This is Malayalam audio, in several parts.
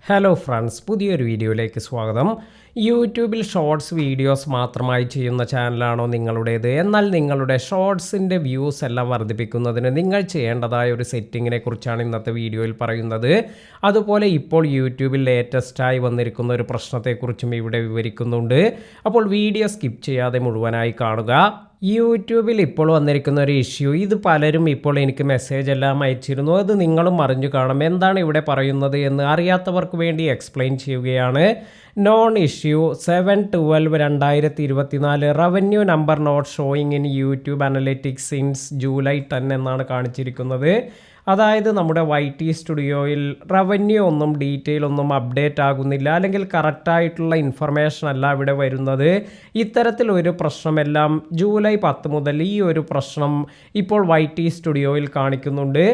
ഹലോ ഫ്രണ്ട്സ്, പുതിയൊരു വീഡിയോയിലേക്ക് സ്വാഗതം. യൂട്യൂബിൽ ഷോർട്സ് വീഡിയോസ് മാത്രമായി ചെയ്യുന്ന ചാനലാണോ നിങ്ങളുടേത്? എന്നാൽ നിങ്ങളുടെ ഷോർട്സിൻ്റെ വ്യൂസ് എല്ലാം വർദ്ധിപ്പിക്കുന്നതിന് നിങ്ങൾ ചെയ്യേണ്ടതായ ഒരു സെറ്റിങ്ങിനെ കുറിച്ചാണ് ഇന്നത്തെ വീഡിയോയിൽ പറയുന്നത്. അതുപോലെ ഇപ്പോൾ യൂട്യൂബിൽ ലേറ്റസ്റ്റായി വന്നിരിക്കുന്ന ഒരു പ്രശ്നത്തെക്കുറിച്ചും ഇവിടെ വിവരിക്കുന്നുണ്ട്. അപ്പോൾ വീഡിയോ സ്കിപ്പ് ചെയ്യാതെ മുഴുവനായി കാണുക. യൂട്യൂബിൽ ഇപ്പോൾ വന്നിരിക്കുന്ന ഒരു ഇഷ്യൂ, ഇത് പലരും ഇപ്പോൾ എനിക്ക് മെസ്സേജ് എല്ലാം അയച്ചിരുന്നു. അത് നിങ്ങളും അറിഞ്ഞു കാണും. എന്താണ് ഇവിടെ പറയുന്നത് എന്ന് അറിയാത്തവർക്ക് വേണ്ടി എക്സ്പ്ലെയിൻ ചെയ്യുകയാണ്. Non issue 7/12/2024 revenue number note showing in YouTube analytics since July 10 എന്നാണ് കാണിച്ചിരിക്കുന്നത്. അതായത് നമ്മുടെ YT സ്റ്റുഡിയോയിൽ റവന്യൂ ഒന്നും ഡീറ്റെയിൽ ഒന്നും അപ്ഡേറ്റ് ആകുന്നില്ല, അല്ലെങ്കിൽ കറക്റ്റായിട്ടുള്ള ഇൻഫർമേഷൻ അല്ല ഇവിടെ വരുന്നത്. ഇത്തരത്തിലൊരു പ്രശ്നമെല്ലാം ജൂലൈ 10 മുതൽ ഈ ഒരു പ്രശ്നം ഇപ്പോൾ YT സ്റ്റുഡിയോയിൽ കാണിക്കുന്നുണ്ട്.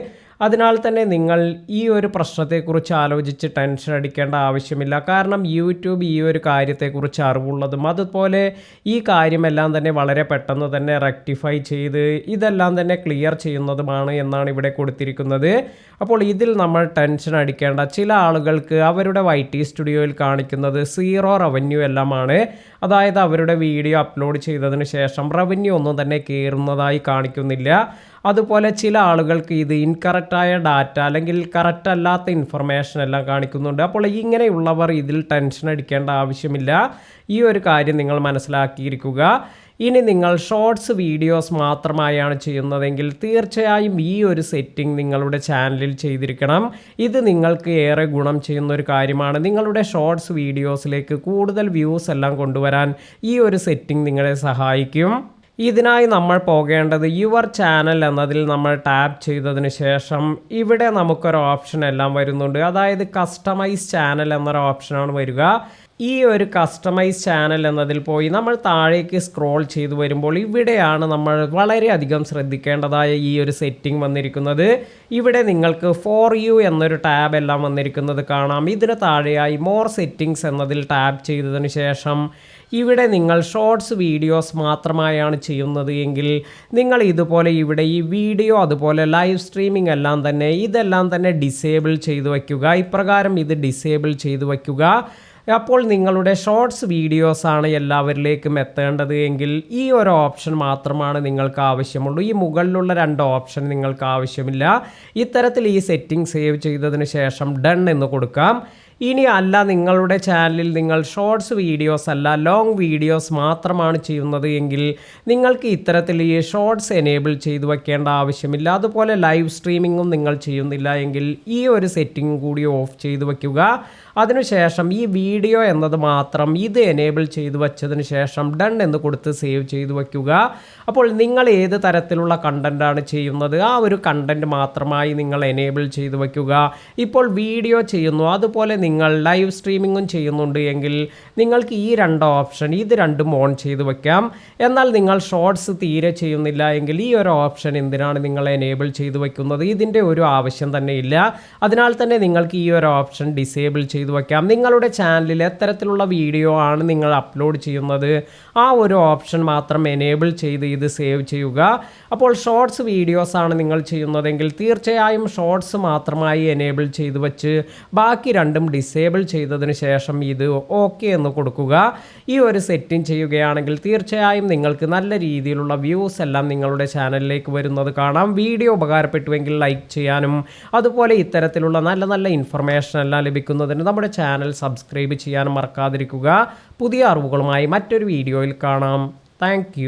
അതിനാൽ തന്നെ നിങ്ങൾ ഈ ഒരു പ്രശ്നത്തെക്കുറിച്ച് ആലോചിച്ച് ടെൻഷൻ അടിക്കേണ്ട ആവശ്യമില്ല. കാരണം യൂട്യൂബ് ഈ ഒരു കാര്യത്തെക്കുറിച്ച് അറിവുള്ളതും അതുപോലെ ഈ കാര്യമെല്ലാം തന്നെ വളരെ പെട്ടെന്ന് തന്നെ റെക്ടിഫൈ ചെയ്ത് ഇതെല്ലാം തന്നെ ക്ലിയർ ചെയ്യുന്നതുമാണ് എന്നാണ് ഇവിടെ കൊടുത്തിരിക്കുന്നത്. അപ്പോൾ ഇതിൽ നമ്മൾ ടെൻഷൻ അടിക്കേണ്ട, ചില ആളുകൾക്ക് അവരുടെ YT സ്റ്റുഡിയോയിൽ കാണിക്കുന്നത് 0 റവന്യൂ എല്ലാമാണ്. അതായത് അവരുടെ വീഡിയോ അപ്ലോഡ് ചെയ്തതിന് ശേഷം റവന്യൂ ഒന്നും തന്നെ കയറുന്നതായി കാണിക്കുന്നില്ല. അതുപോലെ ചില ആളുകൾക്ക് ഇത് ഇൻകറക്റ്റായ ഡാറ്റ അല്ലെങ്കിൽ കറക്റ്റ് അല്ലാത്ത ഇൻഫർമേഷൻ എല്ലാം കാണിക്കുന്നുണ്ട്. അപ്പോൾ ഇങ്ങനെയുള്ളവർ ഇതിൽ ടെൻഷൻ അടിക്കേണ്ട ആവശ്യമില്ല. ഈ ഒരു കാര്യം നിങ്ങൾ മനസ്സിലാക്കിയിരിക്കുക. ഇനി നിങ്ങൾ ഷോർട്സ് വീഡിയോസ് മാത്രമായാണ് ചെയ്യുന്നതെങ്കിൽ തീർച്ചയായും ഈ ഒരു സെറ്റിംഗ് നിങ്ങളുടെ ചാനലിൽ ചെയ്തിരിക്കണം. ഇത് നിങ്ങൾക്ക് ഏറെ ഗുണം ചെയ്യുന്ന ഒരു കാര്യമാണ്. നിങ്ങളുടെ ഷോർട്സ് വീഡിയോസിലേക്ക് കൂടുതൽ വ്യൂസ് എല്ലാം കൊണ്ടുവരാൻ ഈ ഒരു സെറ്റിംഗ് നിങ്ങളെ സഹായിക്കും. ഇതിനായി നമ്മൾ പോകേണ്ടത് യുവർ ചാനൽ എന്നതിൽ നമ്മൾ ടാപ്പ് ചെയ്തതിന് ശേഷം ഇവിടെ നമുക്കൊരു ഓപ്ഷൻ എല്ലാം വരുന്നുണ്ട്. അതായത് കസ്റ്റമൈസ് ചാനൽ എന്നൊരു ഓപ്ഷനാണ് വരിക. ഈ ഒരു കസ്റ്റമൈസ് ചാനൽ എന്നതിൽ പോയി നമ്മൾ താഴേക്ക് സ്ക്രോൾ ചെയ്തു വരുമ്പോൾ ഇവിടെയാണ് നമ്മൾ വളരെയധികം ശ്രദ്ധിക്കേണ്ടതായ ഈ ഒരു സെറ്റിംഗ് വന്നിരിക്കുന്നത്. ഇവിടെ നിങ്ങൾക്ക് ഫോർ യു എന്നൊരു ടാബ് എല്ലാം വന്നിരിക്കുന്നത് കാണാം. ഇതിന് താഴെയായി മോർ സെറ്റിംഗ്സ് എന്നതിൽ ടാപ്പ് ചെയ്തതിന് ശേഷം ഇവിടെ നിങ്ങൾ ഷോർട്സ് വീഡിയോസ് മാത്രമായാണ് ചെയ്യുന്നത് എങ്കിൽ നിങ്ങൾ ഇതുപോലെ ഇവിടെ ഈ വീഡിയോ അതുപോലെ ലൈവ് സ്ട്രീമിംഗ് ഇതെല്ലാം തന്നെ ഡിസേബിൾ ചെയ്തു വയ്ക്കുക. ഇപ്രകാരം ഇത് ഡിസേബിൾ ചെയ്തു വയ്ക്കുക. അപ്പോൾ നിങ്ങളുടെ ഷോർട്സ് വീഡിയോസാണ് എല്ലാവരിലേക്കും എത്തേണ്ടത് എങ്കിൽ ഈ ഒരു ഓപ്ഷൻ മാത്രമാണ് നിങ്ങൾക്ക് ആവശ്യമുള്ളൂ. ഈ മുകളിലുള്ള 2 ഓപ്ഷൻ നിങ്ങൾക്ക് ആവശ്യമില്ല. ഇത്തരത്തിൽ ഈ സെറ്റിംഗ് സേവ് ചെയ്തതിന് ശേഷം ഡൺ എന്ന് കൊടുക്കാം. ഇനി അല്ല, നിങ്ങളുടെ ചാനലിൽ നിങ്ങൾ ഷോർട്സ് വീഡിയോസ് അല്ല ലോങ് വീഡിയോസ് മാത്രമാണ് ചെയ്യുന്നത് എങ്കിൽ നിങ്ങൾക്ക് ഇത്തരത്തിൽ ഈ ഷോർട്സ് എനേബിൾ ചെയ്തു വയ്ക്കേണ്ട ആവശ്യമില്ല. അതുപോലെ ലൈവ് സ്ട്രീമിങ്ങും നിങ്ങൾ ചെയ്യുന്നില്ല എങ്കിൽ ഈ ഒരു സെറ്റിംഗ് കൂടി ഓഫ് ചെയ്തു വയ്ക്കുക. അതിനുശേഷം ഈ വീഡിയോ എന്നത് മാത്രം ഇത് എനേബിൾ ചെയ്തു വച്ചതിന് ശേഷം ഡൺ എന്ന് കൊടുത്ത് സേവ് ചെയ്തു വയ്ക്കുക. അപ്പോൾ നിങ്ങൾ ഏത് തരത്തിലുള്ള കണ്ടൻറ്റാണ് ചെയ്യുന്നത് ആ ഒരു കണ്ടൻറ്റ് മാത്രമായി നിങ്ങൾ എനേബിൾ ചെയ്തു വയ്ക്കുക. ഇപ്പോൾ വീഡിയോ ചെയ്യുന്നു അതുപോലെ നിങ്ങൾ ലൈവ് സ്ട്രീമിങ്ങും ചെയ്യുന്നുണ്ട് എങ്കിൽ നിങ്ങൾക്ക് ഈ 2 ഓപ്ഷൻ ഇത് രണ്ടും ഓൺ ചെയ്തു വയ്ക്കാം. എന്നാൽ നിങ്ങൾ ഷോർട്സ് തീരെ ചെയ്യുന്നില്ല എങ്കിൽ ഈ ഒരു ഓപ്ഷൻ എന്തിനാണ് നിങ്ങൾ എനേബിൾ ചെയ്തു വയ്ക്കുന്നത്? ഇതിൻ്റെ ഒരു ആവശ്യം തന്നെ ഇല്ല. അതിനാൽ തന്നെ നിങ്ങൾക്ക് ഈ ഒരു ഓപ്ഷൻ ഡിസേബിൾ ചെയ്തു വയ്ക്കാം. നിങ്ങളുടെ ചാനലിൽ എത്തരത്തിലുള്ള വീഡിയോ ആണ് നിങ്ങൾ അപ്ലോഡ് ചെയ്യുന്നത് ആ ഒരു ഓപ്ഷൻ മാത്രം എനേബിൾ ചെയ്ത് ഇത് സേവ് ചെയ്യുക. അപ്പോൾ ഷോർട്സ് വീഡിയോസ് ആണ് നിങ്ങൾ ചെയ്യുന്നതെങ്കിൽ തീർച്ചയായും ഷോർട്സ് മാത്രമായി എനേബിൾ ചെയ്ത് വച്ച് ബാക്കി രണ്ടും ഡിസേബിൾ ചെയ്തതിന് ശേഷം ഇത് ഓക്കെ എന്ന് കൊടുക്കുക. ഈ ഒരു സെറ്റിംഗ് ചെയ്യുകയാണെങ്കിൽ തീർച്ചയായും നിങ്ങൾക്ക് നല്ല രീതിയിലുള്ള വ്യൂസ് എല്ലാം നിങ്ങളുടെ ചാനലിലേക്ക് വരുന്നത് കാണാം. വീഡിയോ ഉപകാരപ്പെട്ടുവെങ്കിൽ ലൈക്ക് ചെയ്യാനും അതുപോലെ ഇത്തരത്തിലുള്ള നല്ല നല്ല ഇൻഫർമേഷൻ എല്ലാം ലഭിക്കുന്നതിന് നമ്മുടെ ചാനൽ സബ്സ്ക്രൈബ് ചെയ്യാനും മറക്കാതിരിക്കുക. പുതിയ അറിവുകളുമായി മറ്റൊരു വീഡിയോയിൽ കാണാം. താങ്ക്